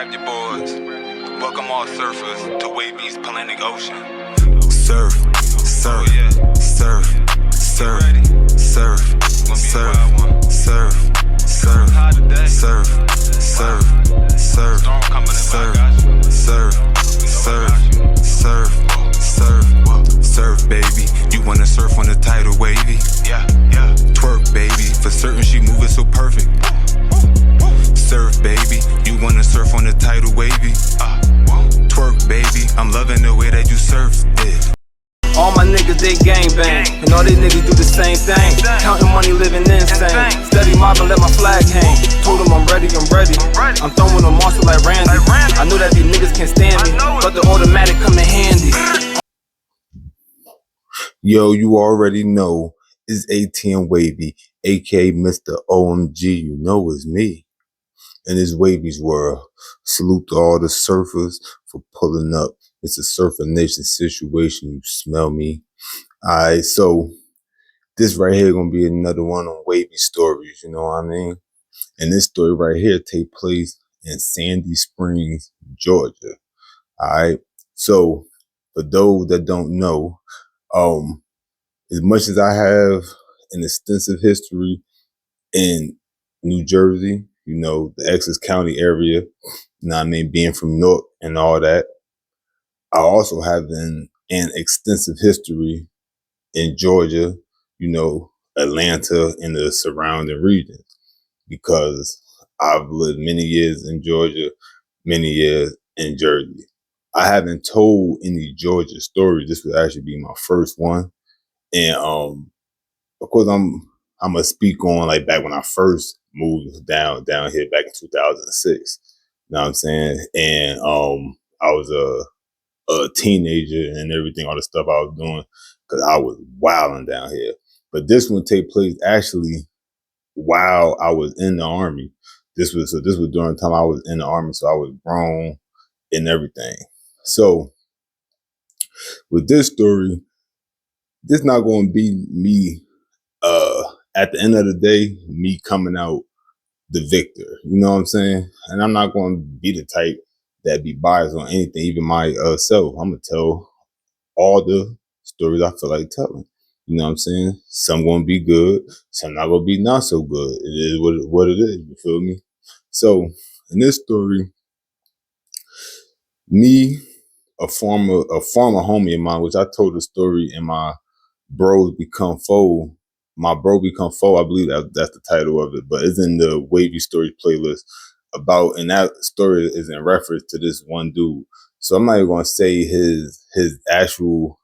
grab your boards. Welcome all surfers to Wavvy's Atlantic Ocean. Surf, surf, surf, surf, surf, surf, surf, surf, surf, surf, surf, surf, surf, surf, surf, surf, baby. You wanna surf on the tidal wavy? Yeah. Twerk, baby. For certain, she moving so perfect. Surf, baby. You wanna surf on the tidal wavy? Twerk, baby. I'm loving the way that you surf it. All my niggas, they gangbang, and all they niggas do the same thing. Counting money, living insane. Steady mobbing, let my flag hang. Told them I'm ready. I'm throwing them monster like Randy. I know that these niggas can't stand me, but the automatic come in handy. Yo, you already know it's ATM Wavy, aka Mr. OMG. You know it's me. And it's Wavvy's world. Salute to all the surfers for pulling up. It's a Surfer Nation situation. You smell me? Alright, so this right here gonna be another one on Wavvy Stories, you know what I mean? And this story right here take place in Sandy Springs, Georgia. Alright, so for those that don't know, as much as I have an extensive history in New Jersey, you know, the Essex County area, you know what I mean, being from North and all that, I also have an extensive history in Georgia, you know, Atlanta and the surrounding regions, because I've lived many years in Georgia, many years in Jersey. I haven't told any Georgia stories. This would actually be my first one. And of course I'm gonna speak on like back when I first moved down here back in 2006. You know what I'm saying? And I was a teenager and everything, all the stuff I was doing, because I was wilding down here. But this one take place actually while I was in the army. This was during the time I was in the army, so I was grown and everything. So with this story, this not going to be me at the end of the day, me coming out the victor. You know what I'm saying? And I'm not going to be the type that be biased on anything, even myself. I'm going to tell all the stories I feel like telling. You know what I'm saying? Some going to be good, some not going to be not so good. It is what it is. You feel me? So in this story, me, a former homie of mine, which I told the story in my Bros Become Foe. My Bro Become Foe, I believe that's the title of it, but it's in the Wavvy Story playlist about, and that story is in reference to this one dude. So I'm not even going to say his actual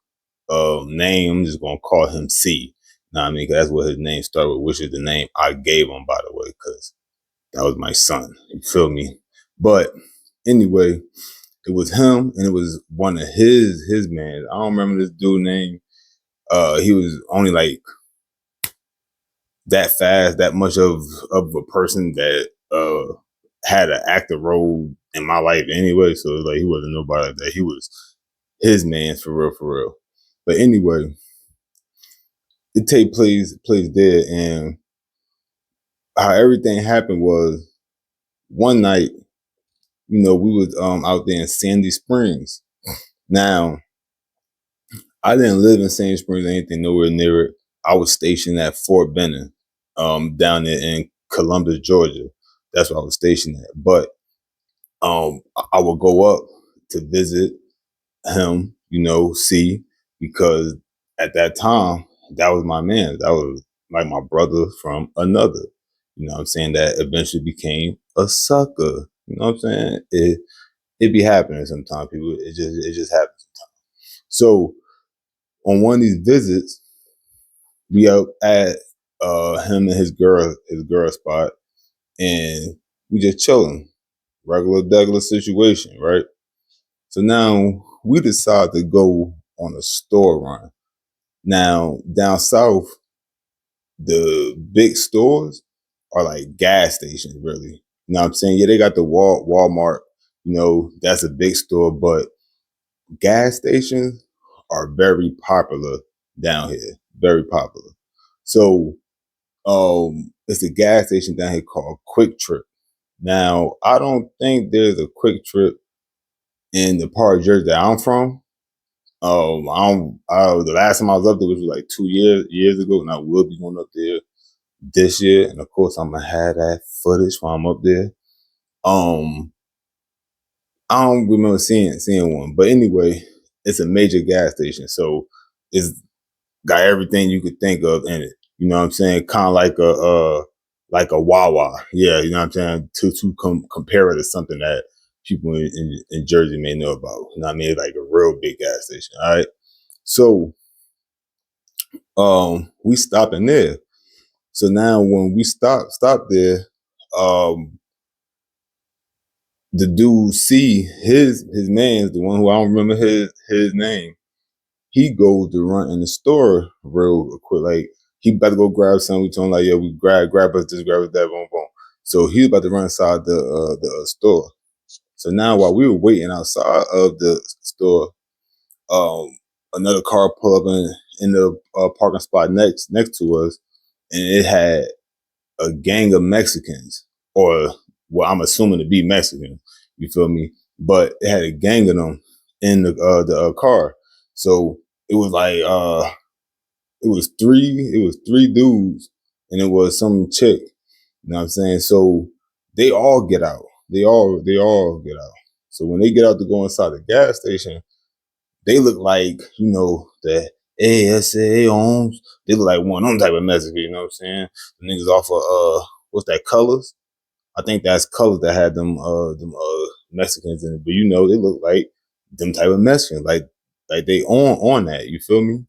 name. I'm just going to call him C. Know what I mean? 'Cause that's what his name started with, which is the name I gave him, by the way, because that was my son. You feel me? But anyway, it was him, and it was one of his man. I don't remember this dude's name. He was only like that fast, that much of a person that had an active role in my life anyway. So it was like he wasn't nobody like that. He was his man for real. But anyway, it take place there, and how everything happened was one night, you know, we was out there in Sandy Springs. Now, I didn't live in Sandy Springs or anything, nowhere near it. I was stationed at Fort Benning, down there in Columbus, Georgia. That's where I was stationed at. But I would go up to visit him, you know, see, because at that time, that was my man. That was like my brother from another. You know what I'm saying? That eventually became a sucker. You know what I'm saying? It be happening sometimes, people. It just happens sometimes. So on one of these visits, we out at him and his girl spot, and we just chilling. Regular situation, right? So now we decide to go on a store run. Now, down south, the big stores are like gas stations, really. You know what I'm saying? Yeah, they got the Walmart, you know, that's a big store, but gas stations are very popular down here. Very popular. So it's a gas station down here called Quick Trip. Now, I don't think there's a quick trip in the part of Jersey that I'm from. The last time I was up there was like 2 years ago, and I will be going up there this year. And of course, I'm gonna have that footage while I'm up there. Um, I don't remember seeing one, but anyway, it's a major gas station, so it's got everything you could think of in it. You know what I'm saying? Kind of like a Wawa. Yeah, you know what I'm saying? To compare it to something that people in Jersey may know about. You know what I mean? Like a real big gas station. All right. So we stop in there. So now when we stop there, um the dude see his man's the one who I don't remember his name. He goes to run in the store real quick. Like he about to go grab something. We told him like, yeah, we grab us this, grab us that, boom, boom. So he was about to run inside the store. So now while we were waiting outside of the store, um, another car pulled up in the parking spot next to us, and it had a gang of Mexicans, or well, I'm assuming to be Mexican. You feel me? But it had a gang of them in the car. So it was like it was three dudes, and it was some chick. You know what I'm saying? So they all get out. They all get out. So when they get out to go inside the gas station, they look like, the ASA homes. They look like one of them type of messages, you know what I'm saying? The niggas off of what's that, Colors? I think that's Colors that had them Mexicans in it. But they look like them type of Mexicans. Like they on that, you feel me?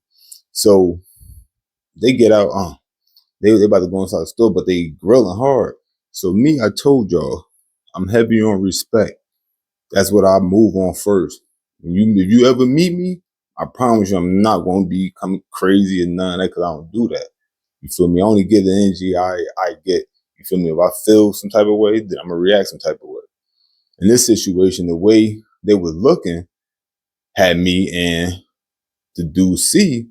So they get out, they about to go inside the store, but they grilling hard. So me, I told y'all, I'm heavy on respect. That's what I move on first. If you ever meet me, I promise you I'm not going to be coming crazy and none of that because I don't do that. You feel me? I only get the energy I get. You feel me? If I feel some type of way, then I'm going to react some type of way. In this situation, the way they were looking had me and the dude C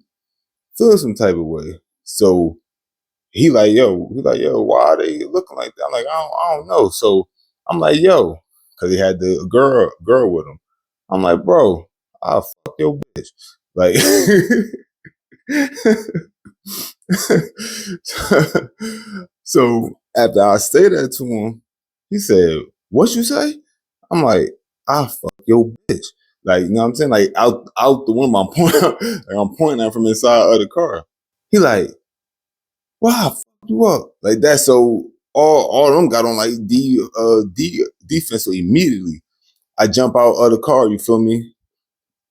feel some type of way. So he like, yo, why are they looking like that? I'm like, I don't know. So I'm like, yo, because he had the girl with him. I'm like, bro, I'll fuck your bitch. Like, so after I say that to him, he said, what you say? I'm like, I'll fuck your bitch. Like, you know what I'm saying? Like out the window, I'm pointing at from inside of the car. He like, wow, fuck you up. Like that. So all of them got on like defense. So immediately I jump out of the car, you feel me?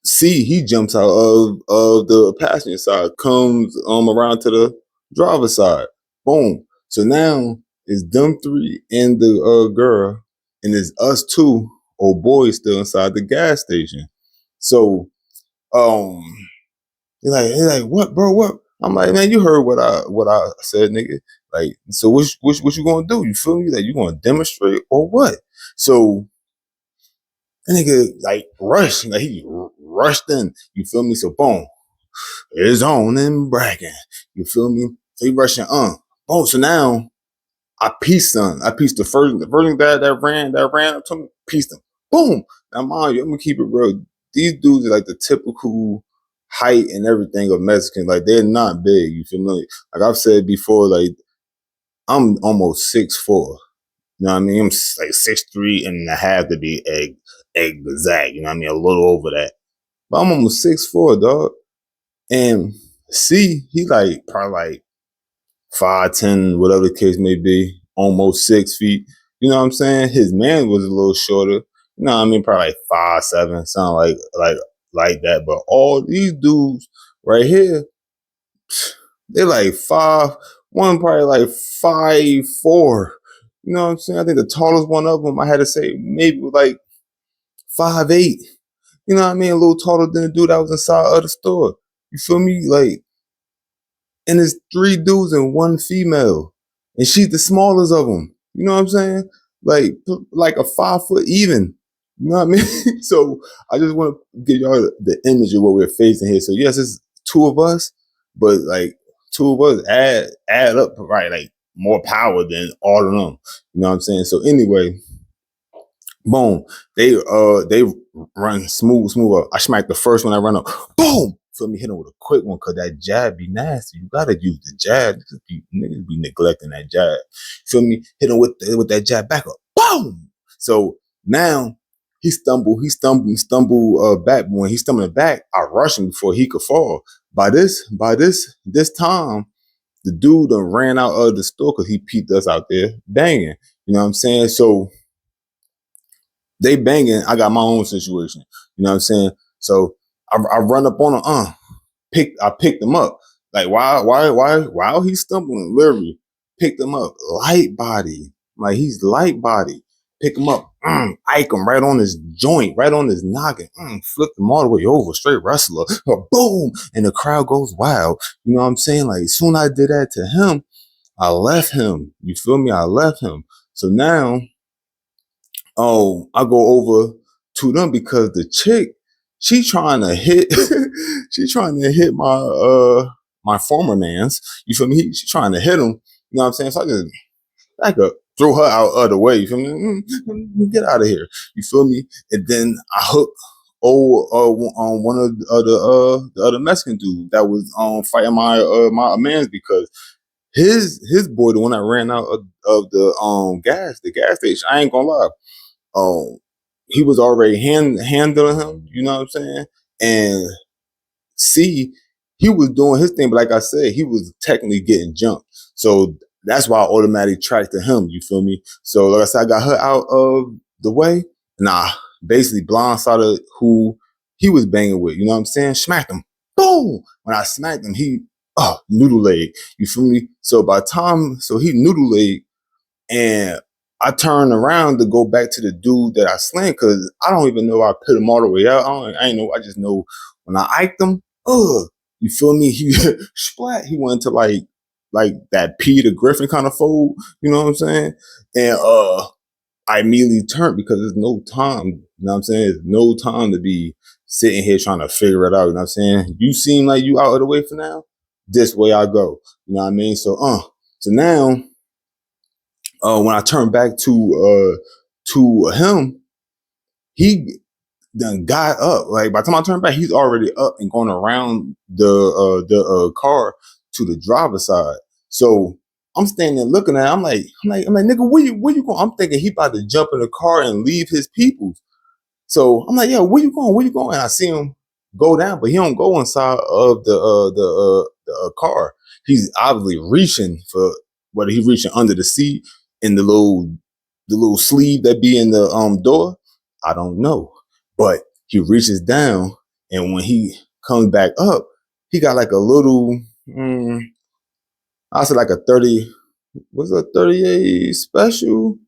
See, he jumps out of the passenger side, comes around to the driver's side. Boom. So now it's them three and the girl, and it's us two old boys still inside the gas station. So um he's like, what, bro? What? I'm like, man, you heard what I said, nigga. Like, so what you gonna do? You feel me? Like, you gonna demonstrate or what? So that nigga like rushed, like he rushed in. You feel me? So boom, it's on and bragging. You feel me? So he rushing boom. So now I pieced them. I pieced the first thing that ran up to me, pieced them. Boom. Now mind you, I'm gonna keep it real. These dudes are like the typical height and everything of Mexican. Like they're not big. You feel me? Like I've said before, like I'm almost 6'4". You know what I mean? I'm like 6'3.5" to be exact. You know what I mean? A little over that. But I'm almost 6'4", dog. And C, he like probably like 5'10", whatever the case may be, almost 6 feet. You know what I'm saying? His man was a little shorter. You know what I mean? Probably like 5'7", something like that. But all these dudes right here, they're like 5'1", probably like 5'4". You know what I'm saying? I think the tallest one of them, I had to say, maybe like 5'8". You know what I mean? A little taller than the dude that was inside of the store. You feel me? Like, and it's three dudes and one female, and she's the smallest of them. You know what I'm saying? Like a 5 foot even. You know what I mean? So I just want to give y'all the image of what we're facing here. So yes, it's two of us, but like two of us add up, right? Like more power than all of them. You know what I'm saying? So anyway, boom. They run smooth up. I smacked the first one I run up. Boom! Feel me, hit him with a quick one, cause that jab be nasty. You gotta use the jab. Niggas be neglecting that jab. Feel me? Hit him with that jab back up. Boom! So now he stumble back. When he's stumbling back, I rush him before he could fall. By this time, the dude done ran out of the store because he peeped us out there banging. You know what I'm saying? So they banging. I got my own situation. You know what I'm saying? So I run up on him. I picked him up. Like while he's stumbling, literally picked him up. Light body. Like he's light body. Pick him up. Ike him right on his joint, right on his noggin. Flip him all the way over. Straight wrestler. Boom. And the crowd goes wild. You know what I'm saying? Like soon I did that to him, I left him. You feel me? I left him. So now, I go over to them because the chick, she trying to hit my former man's. You feel me? She trying to hit him. You know what I'm saying? So I could throw her out other way. You feel me? Get out of here. You feel me? And then I hook on one of the other Mexican dude that was fighting my man's because his boy, the one that ran out of the gas station. I ain't gonna lie. He was already handling him, you know what I'm saying? And C, he was doing his thing, but like I said, he was technically getting jumped. So that's why I automatically tracked to him, you feel me? So like I said, I got her out of the way, and I basically blindsided who he was banging with, you know what I'm saying? Smacked him. Boom! When I smacked him, he noodle leg. You feel me? So by the time, he noodle leg, and I turned around to go back to the dude that I slammed because I don't even know I put him all the way out. I ain't know. I just know when I iked him, you feel me? He splat. He went to like that Peter Griffin kind of fold. You know what I'm saying? And I immediately turned because there's no time. You know what I'm saying? There's no time to be sitting here trying to figure it out. You know what I'm saying? You seem like you out of the way for now. This way I go. You know what I mean? So now. When I turned back to him, he done got up. Like by the time I turned back, he's already up and going around the car to the driver's side. So I'm standing there looking at him. I'm like, nigga, where you going? I'm thinking he about to jump in the car and leave his people. So I'm like, yo, where you going? Where you going? And I see him go down, but he don't go inside of the car. He's obviously reaching for whether he's reaching under the seat in the little sleeve that be in the door. I don't know, but he reaches down, and when he comes back up, he got like a little, I said like a 30. Was it a 38 special?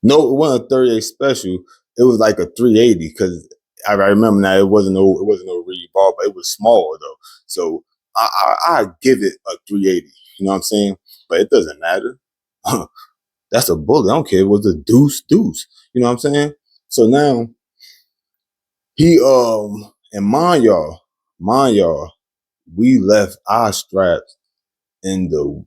No, it wasn't a 38 special. It was like a 380 because I remember now it wasn't no rebar, but it was smaller though. So I give it a 380. You know what I'm saying? But it doesn't matter. That's a bullet. I don't care. It was a deuce. You know what I'm saying? So now he and mind y'all, we left our straps in the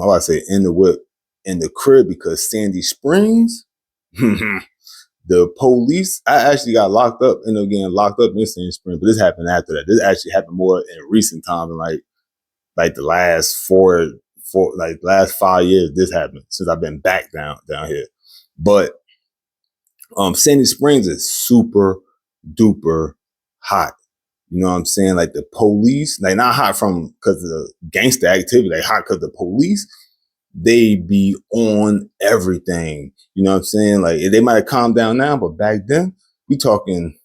how I say in the whip in the crib because Sandy Springs, the police. I actually got locked up, ended up getting locked up in Sandy Springs, but this happened after that. This actually happened more in recent times, and like the last last 5 years. This happened since I've been back down here. But Sandy Springs is super duper hot. You know what I'm saying? Like the police, like not hot from because of the gangster activity, like hot because the police, they be on everything. You know what I'm saying? Like they might have calmed down now, but back then, we talking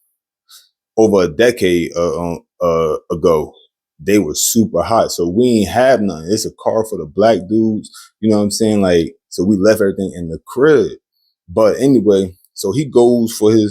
over a decade ago, they were super hot. So we ain't have nothing. It's a car for the black dudes. You know what I'm saying? Like, so we left everything in the crib. But anyway, so he goes and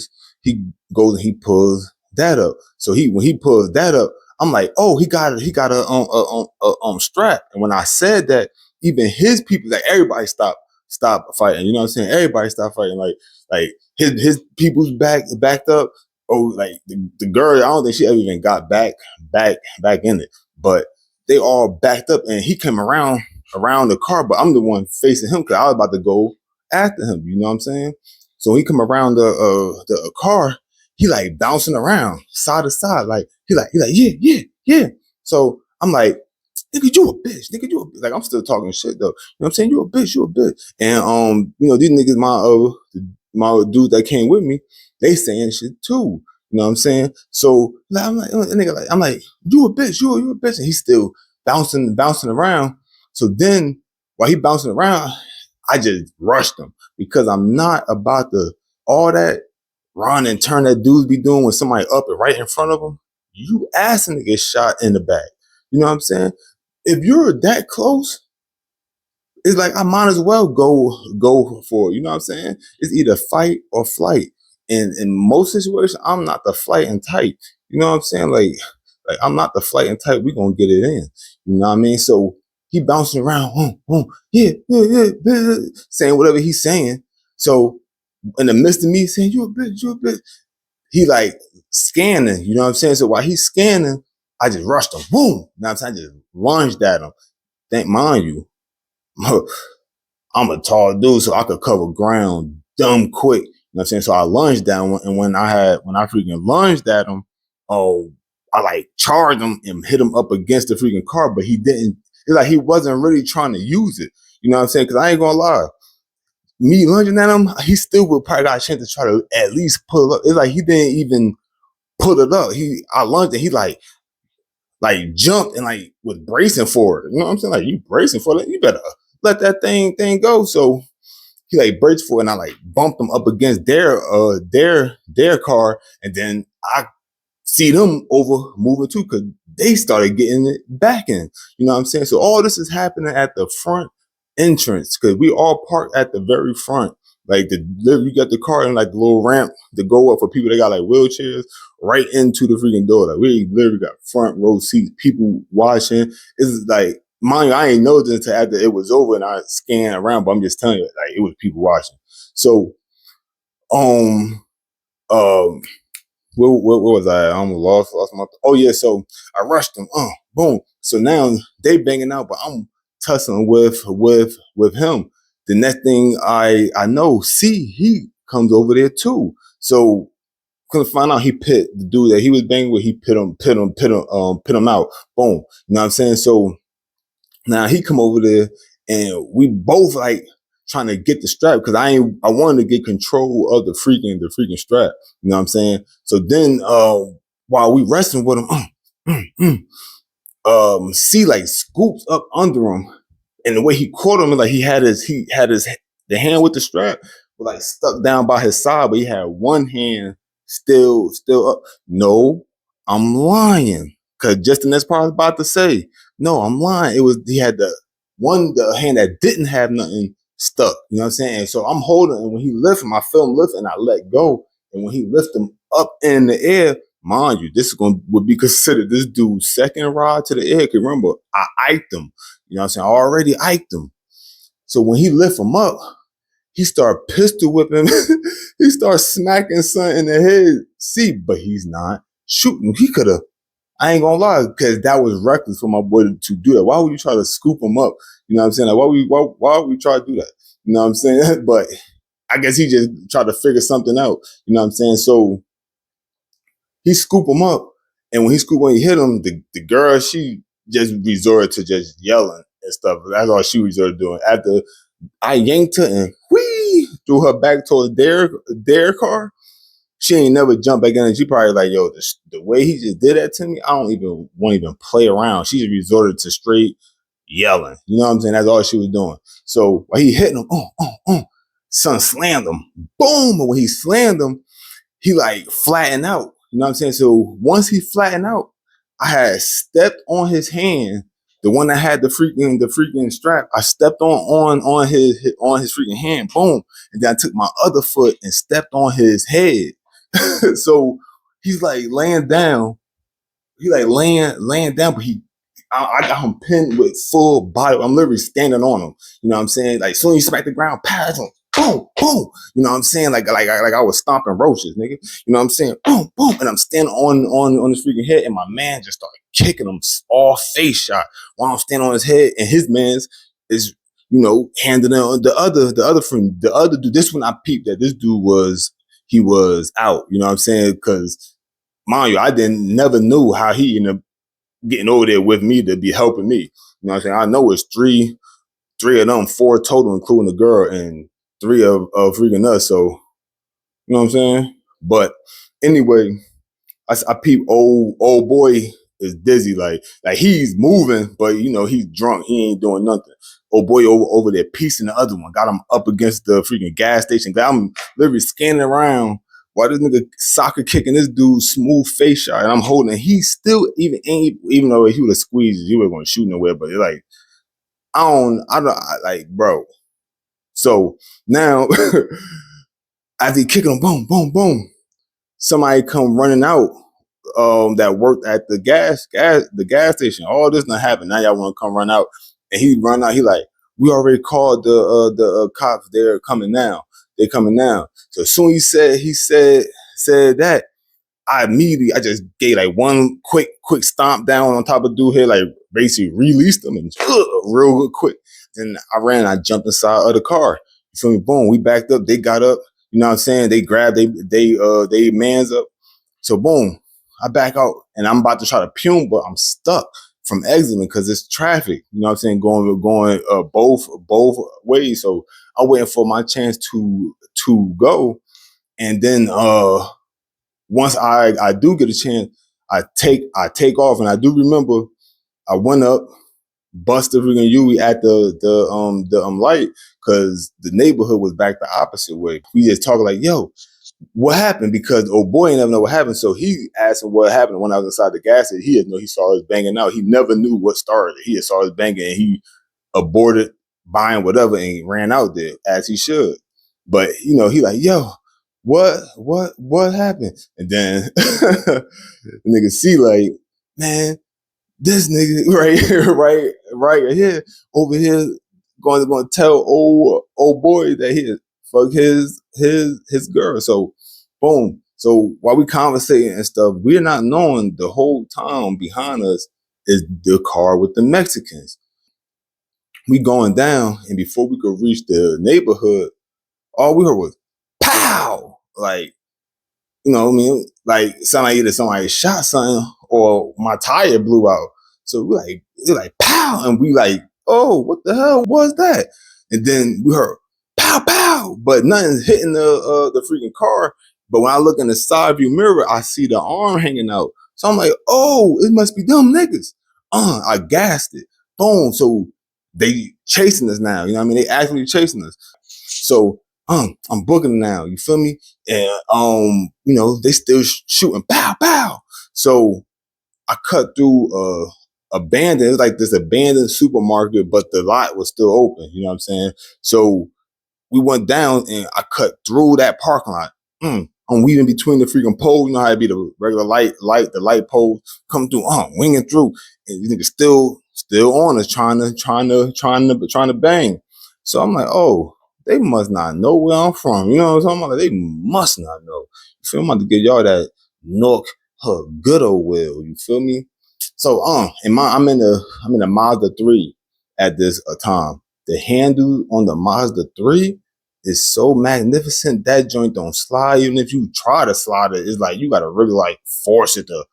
he pulls that up. So when he pulls that up, I'm like, oh, he got a strap. And when I said that, even his people, like everybody stopped fighting. You know what I'm saying? Everybody stopped fighting. Like his people's backed up. Oh, like the girl, I don't think she ever even got back in it. But they all backed up, and he came around the car, but I'm the one facing him because I was about to go after him. You know what I'm saying? So he come around the car, he like bouncing around side to side, like he like yeah yeah yeah. So I'm like, nigga, you a bitch, nigga, you a bitch. Like I'm still talking shit though. You know what I'm saying? You a bitch, you a bitch. And these niggas, my dude that came with me, they saying shit too. You know what I'm saying? So like, I'm like, nigga, like, I'm like, you a bitch, you a bitch, and he's still bouncing around. So then while he bouncing around, I just rushed him because I'm not about to all that run and turn that dudes be doing when somebody up and right in front of them. You asking to get shot in the back. You know what I'm saying? If you're that close, it's like I might as well go for it. You know what I'm saying? It's either fight or flight. And in most situations, I'm not the flight and type. You know what I'm saying? Like I'm not the flight and type. We gonna get it in. You know what I mean? So he bouncing around, yeah, yeah, yeah, yeah, saying whatever he's saying. So in the midst of me saying you a bitch, you a bitch, he like scanning. You know what I'm saying? So while he's scanning, I just rushed him. Boom. You know what I'm saying? I just lunged at him. Mind you, I'm a tall dude, so I could cover ground dumb quick. You know what I'm saying? So I lunged at him, and when I freaking lunged at him, oh, I like charged him and hit him up against the freaking car, but he didn't. It's like he wasn't really trying to use it. You know what I'm saying? Because I ain't gonna lie, me lunging at him, he still would probably got a chance to try to at least pull it up. It's like he didn't even pull it up. I lunged and he like jumped and like was bracing for it. You know what I'm saying? Like you bracing for it, you better let that thing go. So he like braced for it, and I like bumped them up against their car, and then I see them over moving too because they started getting it back in. You know what I'm saying? So all this is happening at the front entrance because we all parked at the very front. Like you got the car and like the little ramp to go up for people that got like wheelchairs right into the freaking door. Like we literally got front row seats, people watching. It's like, mind you, I ain't know this until after it was over and I scanned around, but I'm just telling you, like it was people watching. So, um, where was I? I almost lost my. Oh yeah, so I rushed them. Boom. So now they banging out, but I'm tussling with him. The next thing I know, he comes over there too. So couldn't find out he pit the dude that he was banging with. He pit him out. Boom. You know what I'm saying? So now he come over there, and we both like trying to get the strap because I wanted to get control of the freaking strap. You know what I'm saying? So then while we wrestling with him, C like scoops up under him, and the way he caught him, like he had the hand with the strap was like stuck down by his side, but he had one hand still up. No, I'm lying. Cause just the next part I was about to say, no, I'm lying. He had the hand that didn't have nothing stuck. You know what I'm saying? And so I'm holding, and when he lift him, I feel him lift, and I let go. And when he lift him up in the air, mind you, this would be considered this dude's second ride to the air. Cause remember, I iked him. You know what I'm saying? I already iked him. So when he lift him up, he started pistol whipping. He started smacking son in the head. See, but he's not shooting. He could have. I ain't gonna lie, because that was reckless for my boy to do that. Why would you try to scoop him up? You know what I'm saying? Like, why would we try to do that? You know what I'm saying? But I guess he just tried to figure something out. You know what I'm saying? So he scooped him up, and when he hit him, the girl, she just resorted to just yelling and stuff. That's all she resorted to doing. After I yanked her and threw her back towards their car, she ain't never jumped back in, and she probably like, yo, the way he just did that to me, I won't even play around. She just resorted to straight yelling. You know what I'm saying? That's all she was doing. So while he hitting him, son slammed him. Boom! And when he slammed him, he like flattened out. You know what I'm saying? So once he flattened out, I had stepped on his hand, the one that had the freaking strap. I stepped on his freaking hand. Boom! And then I took my other foot and stepped on his head. So he's like laying down. He like laying down, but I got him pinned with full body. I'm literally standing on him. You know what I'm saying? Like soon as he smacked the ground, pass him. boom, boom. You know what I'm saying? Like I was stomping roaches, nigga. You know what I'm saying? Boom, boom. And I'm standing on his freaking head, and my man just started kicking him all face shot while I'm standing on his head, and his man's is, you know, handing on the other friend, the other dude. This one I peeped that this dude he was out. You know what I'm saying? Because mind you, I never knew how he ended up getting over there with me to be helping me. You know what I'm saying? I know it's three of them, four total, including the girl, and three of freaking us. So, you know what I'm saying? But anyway, I peep old boy is dizzy, like he's moving, but you know, he's drunk. He ain't doing nothing. Old boy over there piecing the other one. Got him up against the freaking gas station. I'm literally scanning around while this nigga soccer kicking this dude smooth face shot, and I'm holding it. He still even though he would have squeezed, he was going to shoot nowhere, but like, like, bro. So now, after he kicking him, boom, boom, boom, somebody come running out that worked at the gas station. All this not happened. Now y'all want to come run out, and he run out. He like, we already called the cops. They're coming now. They're coming now. So as soon as he said that, I just gave like one quick stomp down on top of dude here, like basically released him and real quick. Then I ran, I jumped inside of the car. You feel me? Boom, we backed up. They got up. You know what I'm saying? They grabbed they mans up. So boom, I back out and I'm about to try to pume, but I'm stuck from exiting because it's traffic. You know what I'm saying? Going both ways. So I'm waiting for my chance to go, and then once I do get a chance, I take off, and I do remember I went up, busted freaking Yui at the light, because the neighborhood was back the opposite way. We just talking like, yo, what happened? Because old boy ain't never know what happened, so he asked him what happened when I was inside the gas station. He didn't know he saw us banging out. He never knew what started it. He just saw us banging, and he aborted buying whatever and he ran out there as he should. But you know, he like, yo, what happened? And then the nigga see like, man, this nigga right here over here going to tell old boy that he fuck his girl. So boom. So while we conversating and stuff, we're not knowing the whole time behind us is the car with the Mexicans. We going down, and before we could reach the neighborhood, all we heard was pow. Like, you know what I mean? Like, either somebody shot something or my tire blew out. So we're like, pow. And we like, oh, what the hell was that? And then we heard pow, pow, but nothing's hitting the freaking car. But when I look in the side view mirror, I see the arm hanging out. So I'm like, oh, it must be them niggas. I gassed it. Boom. So they chasing us now. You know what I mean? They actually chasing us. So I'm booking now. You feel me? And you know, they still shooting, pow, pow. So I cut through abandoned. It was like this abandoned supermarket, but the lot was still open. You know what I'm saying? So we went down, and I cut through that parking lot. I'm weaving between the freaking poles. You know how it be, the regular the light poles come through. Winging through, and you niggas still on us, trying to bang. So I'm like, oh, they must not know where I'm from. You know what I'm talking about? Like, they must not know. You feel me? I'm about to get y'all that Nork her good old will. You feel me? So I'm in a Mazda 3 at this time. The handle on the Mazda 3 is so magnificent. That joint don't slide. Even if you try to slide it, it's like you gotta really like force it to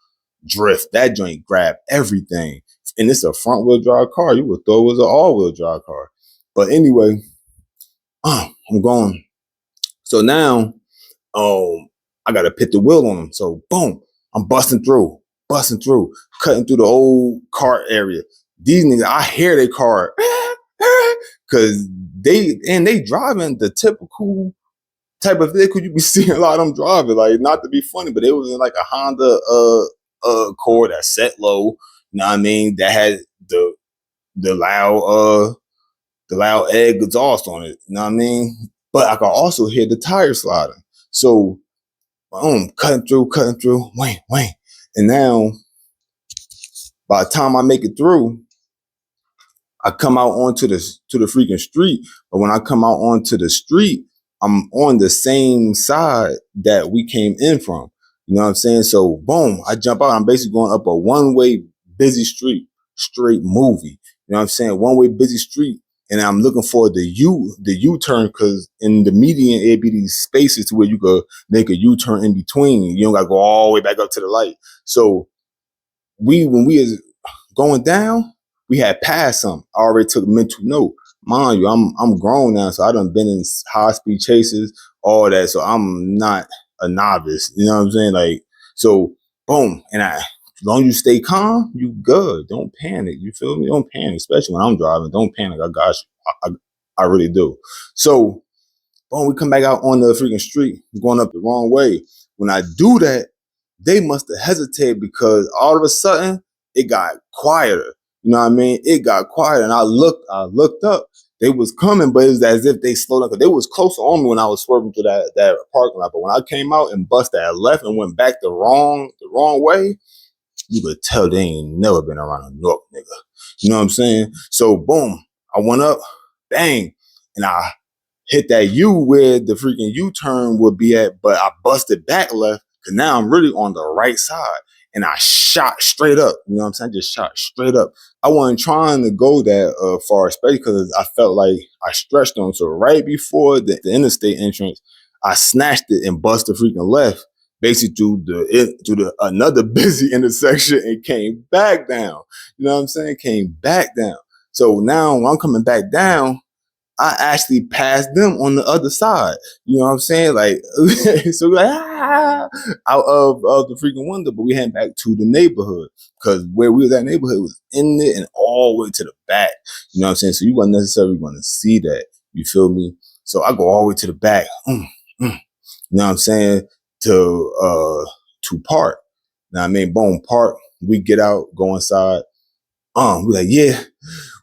drift. That joint grab everything. And it's a front wheel drive car. You would thought it was an all wheel drive car. But anyway, I'm going. So now, I gotta pit the wheel on them. So boom, I'm busting through, cutting through the old car area. These niggas, I hear their car, cause they driving the typical type of vehicle you be seeing a lot of them driving. Like, not to be funny, but it was in like a Honda Accord that set low. You know what I mean? That had the loud egg exhaust on it. You know what I mean? But I could also hear the tire sliding. So cutting through, wang. And now, by the time I make it through, I come out onto the freaking street, but when I come out onto the street, I'm on the same side that we came in from. You know what I'm saying? So boom, I jump out. I'm basically going up a one-way busy street, straight movie. You know what I'm saying? One-way busy street. And I'm looking for the U-turn, because in the median, it'd be these spaces to where you could make a U-turn in between. You don't gotta go all the way back up to the light. So when we is going down, we had passed some. I already took mental note. Mind you, I'm grown now, so I done been in high speed chases, all that. So I'm not a novice. You know what I'm saying? Like, so boom. And as long as you stay calm, you good. Don't panic. You feel me? Don't panic, especially when I'm driving. Don't panic. I got you. I really do. So boom, we come back out on the freaking street, going up the wrong way. When I do that, they must have hesitated, because all of a sudden it got quieter. You know what I mean? It got quiet, and I looked up. They was coming, but it was as if they slowed down, because they was closer on me when I was swerving through that parking lot. But when I came out and busted that left and went back the wrong way, you could tell they ain't never been around a North nigga. You know what I'm saying? So boom, I went up, bang, and I hit that U where the freaking U-turn would be at, but I busted back left, because now I'm really on the right side. And I shot straight up. You know what I'm saying? I just shot straight up. I wasn't trying to go that far, especially because I felt like I stretched on. So right before the interstate entrance, I snatched it and busted freaking left, basically through the another busy intersection, and came back down. You know what I'm saying? Came back down. So now when I'm coming back down, I actually passed them on the other side. You know what I'm saying? Like, so we're like, out of the freaking window, but we heading back to the neighborhood, because where we was at neighborhood was in it and all the way to the back. You know what I'm saying? So you weren't necessarily going to see that. You feel me? So I go all the way to the back. You know what I'm saying? To park. Now I mean, boom, park. We get out, go inside. We like, yeah,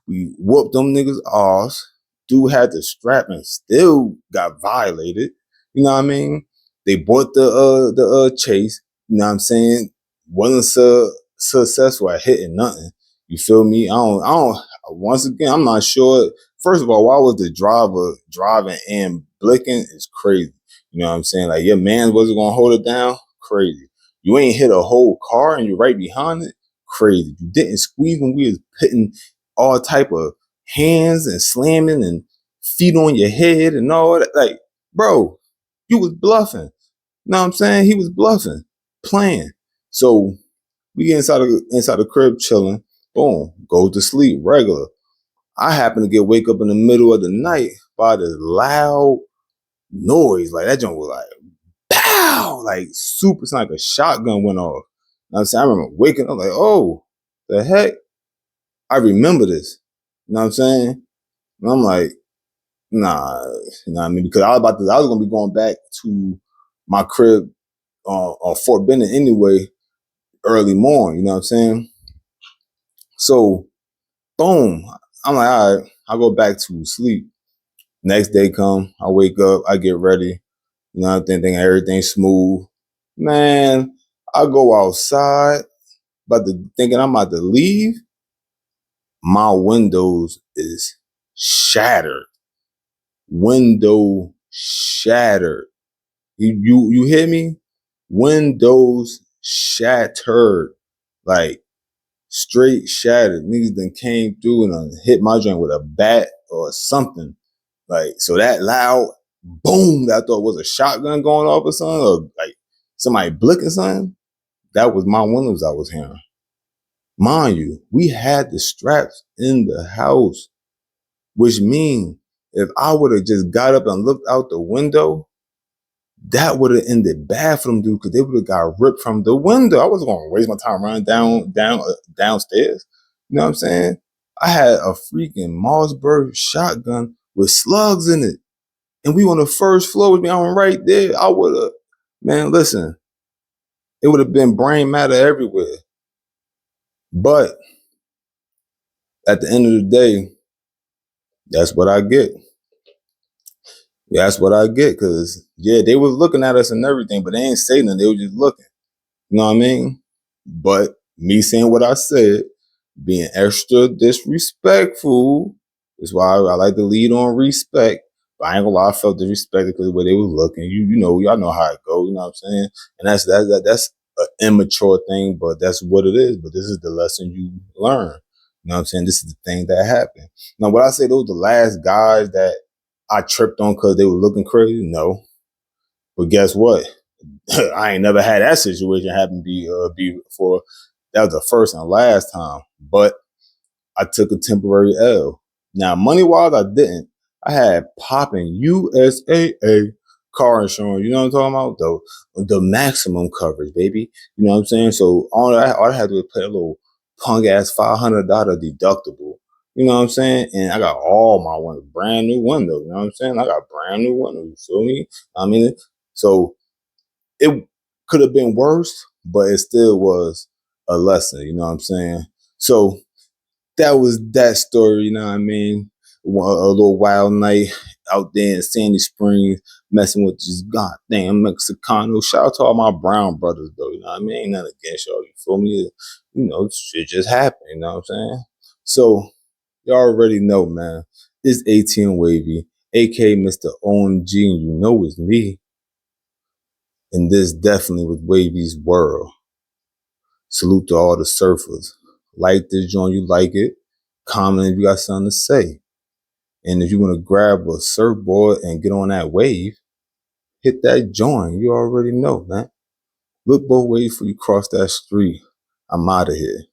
we whooped them niggas' ass. Dude had the strap and still got violated. You know what I mean? They bought the chase. You know what I'm saying? Wasn't successful at hitting nothing. You feel me? I don't. Once again, I'm not sure. First of all, why was the driver driving and blinking? Is crazy. You know what I'm saying? Like, your man wasn't gonna hold it down. Crazy. You ain't hit a whole car and you're right behind it. Crazy. You didn't squeeze when we was putting all type of hands and slamming and feet on your head and all that. Like, bro, you was bluffing. You know what I'm saying? He was bluffing, playing. So we get inside the crib chilling. Boom, go to sleep regular. I happen to wake up in the middle of the night by this loud noise. Like, that joint was like, pow, like super, it's like a shotgun went off. You know what I'm saying? I remember waking up like, oh, the heck? I remember this. You know what I'm saying? And I'm like, nah, you know what I mean? Because I was gonna be going back to my crib on Fort Benning anyway, early morning, you know what I'm saying? So boom. I'm like, all right, I'll go back to sleep. Next day come, I wake up, I get ready, you know, thinking everything's smooth. Man, I go outside, thinking I'm about to leave. My windows is shattered. Window shattered. You hear me? Windows shattered. Like, straight shattered. Niggas then came through and hit my joint with a bat or something. Like, so that loud boom that I thought was a shotgun going off or something, or like somebody blicking something, that was my windows I was hearing. Mind you, we had the straps in the house, which means if I would have just got up and looked out the window, that would have ended bad for them dude, because they would have got ripped from the window. I wasn't going to waste my time running downstairs. You know what I'm saying? I had a freaking Mossberg shotgun with slugs in it. And we on the first floor with me. I'm right there. I would have, man, listen, it would have been brain matter everywhere. But at the end of the day, that's what I get. That's what I get, because, yeah, they was looking at us and everything, but they ain't saying nothing. They were just looking. You know what I mean? But me saying what I said, being extra disrespectful. That's why I like to lead on respect. But I ain't gonna lie, I felt disrespected because of the way they was looking. You know, y'all know how it go. You know what I'm saying? And that's an immature thing, but that's what it is. But this is the lesson you learn. You know what I'm saying? This is the thing that happened. Now, would I say those the last guys that I tripped on because they were looking crazy? No. But guess what? I ain't never had that situation happen before. That was the first and last time. But I took a temporary L. Now, money wise, I didn't. I had popping USAA car insurance. You know what I'm talking about? The maximum coverage, baby. You know what I'm saying? So all I had to do was pay a little punk ass $500 deductible. You know what I'm saying? And I got all my windows, brand new windows. You know what I'm saying? I got brand new windows. You feel me? I mean, so it could have been worse, but it still was a lesson. You know what I'm saying? So that was that story, you know what I mean? A little wild night out there in Sandy Springs, messing with this goddamn Mexicano. Shout out to all my brown brothers, though, you know what I mean? Ain't nothing against y'all, you feel me? You know, shit just happened, you know what I'm saying? So, y'all already know, man. It's ATM Wavy, aka Mr. OMG, and you know it's me. And this definitely was Wavy's world. Salute to all the surfers. Like this joint, you like it. Comment if you got something to say. And if you want to grab a surfboard and get on that wave, hit that joint. You already know, man. Look both ways before you cross that street. I'm out of here.